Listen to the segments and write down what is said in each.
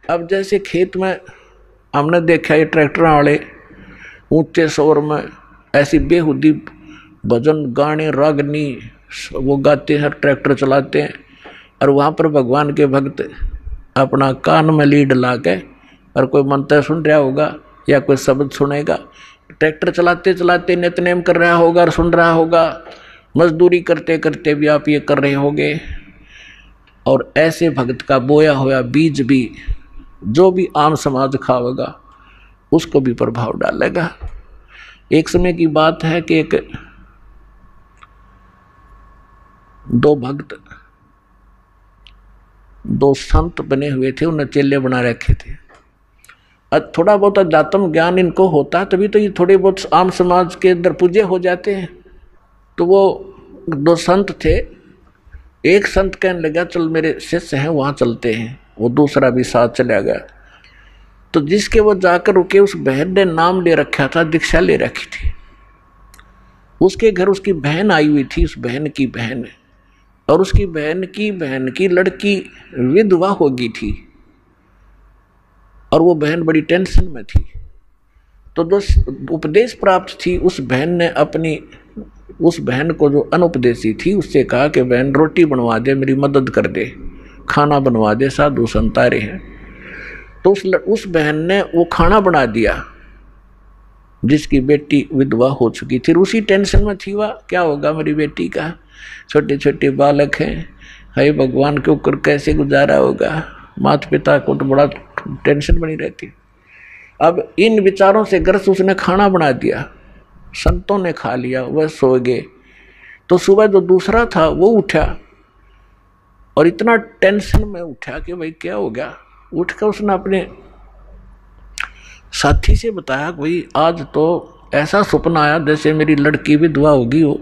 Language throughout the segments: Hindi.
अब जैसे खेत में हमने देखा ये ट्रैक्टर वाले ऊंचे शोर में ऐसी बेहुदी भजन गाने रागनी वो गाते हैं, ट्रैक्टर चलाते हैं, और वहाँ पर भगवान के भक्त अपना कान में लीड ला के और कोई मंत्र सुन रहा होगा या कोई शब्द सुनेगा, ट्रैक्टर चलाते चलाते नित्यनेम कर रहा होगा और सुन रहा होगा, मजदूरी करते करते भी आप ये कर रहे होंगे। और ऐसे भक्त का बोया हुआ बीज भी जो भी आम समाज खावेगा उसको भी प्रभाव डालेगा। एक समय की बात है कि एक दो भक्त दो संत बने हुए थे, उन्हें चेले बना रखे थे। अब थोड़ा बहुत अध्यात्म ज्ञान इनको होता तभी तो ये थोड़े बहुत आम समाज के अंदर पूज्य हो जाते हैं। तो वो दो संत थे, एक संत कहने लगा चल मेरे शिष्य हैं वहाँ चलते हैं, वो दूसरा भी साथ चला गया। तो जिसके वो जाकर रुके उस बहन ने नाम ले रखा था, दीक्षा ले रखी थी। उसके घर उसकी बहन आई हुई थी, उस बहन की बहन, और उसकी बहन की लड़की विधवा हो गई थी और वो बहन बड़ी टेंशन में थी। तो जो उपदेश प्राप्त थी उस बहन ने अपनी उस बहन को जो अनुपदेशी थी उससे कहा कि बहन रोटी बनवा दे, मेरी मदद कर दे, खाना बनवा दे, साधु संत आ रहे हैं। तो उस बहन ने वो खाना बना दिया जिसकी बेटी विधवा हो चुकी थी। उसी टेंशन में थी वह, क्या होगा मेरी बेटी का, छोटे छोटे बालक हैं, हाय भगवान के ऊपर कैसे गुजारा होगा, माता पिता को तो बड़ा टेंशन बनी रहती। अब इन विचारों से ग्रस्त उसने खाना बना दिया, संतों ने खा लिया, वह सो गए। तो सुबह जो दूसरा था वो उठा और इतना टेंशन में उठा कि भाई क्या हो गया। उठकर उसने अपने साथी से बताया भाई आज तो ऐसा सपना आया जैसे मेरी लड़की विधवा होगी हो,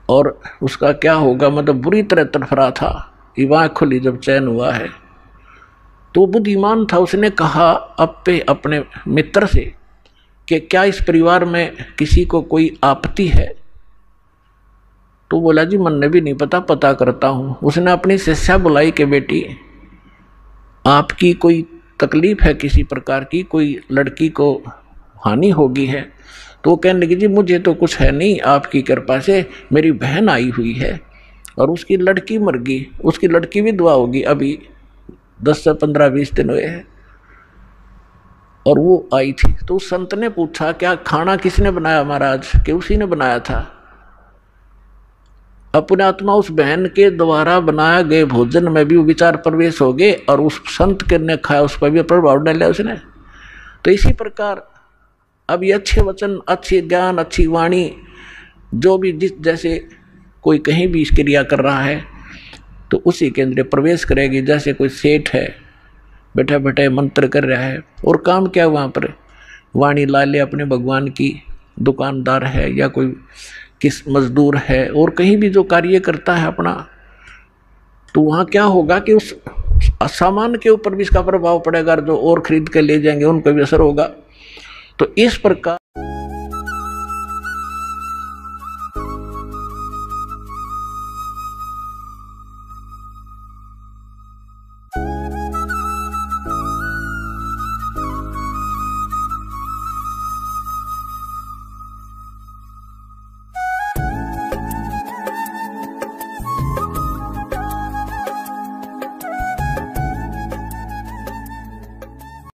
और उसका क्या होगा, मतलब बुरी तरह तड़फड़ा था। आँख खुली जब चैन हुआ है तो बुद्धिमान था, उसने कहा अपने मित्र से कि क्या इस परिवार में किसी को कोई आपत्ति है। तो बोला जी मन ने भी नहीं पता करता हूँ। उसने अपनी शिष्या बुलाई कि बेटी आपकी कोई तकलीफ है किसी प्रकार की, कोई लड़की को हानि होगी है। तो वो कहने लगी जी मुझे तो कुछ है नहीं, आपकी कृपा से मेरी बहन आई हुई है और उसकी लड़की मर गई, उसकी लड़की विधवा होगी, अभी 10 से 15-20 दिन हुए हैं और वो आई थी। तो उस संत ने पूछा क्या खाना किसने बनाया महाराज, कि उसी ने बनाया था। अपने आत्मा उस बहन के द्वारा बनाया गए भोजन में भी वो विचार प्रवेश हो गए और उस संत के ने खाया उस पर भी प्रभाव डाला उसने। तो इसी प्रकार अब ये अच्छे वचन, अच्छे ज्ञान, अच्छी वाणी जो भी जिस जैसे कोई कहीं भी क्रिया कर रहा है तो उसी के अंदर प्रवेश करेगी। जैसे कोई सेठ है बैठे बैठे मंत्र कर रहा है और काम क्या वहाँ पर वाणी ला ले अपने भगवान की, दुकानदार है या कोई किस मजदूर है और कहीं भी जो कार्य करता है अपना, तो वहाँ क्या होगा कि उस सामान के ऊपर भी इसका प्रभाव पड़ेगा, जो और खरीद के ले जाएंगे उनको भी असर होगा। तो इस प्रकार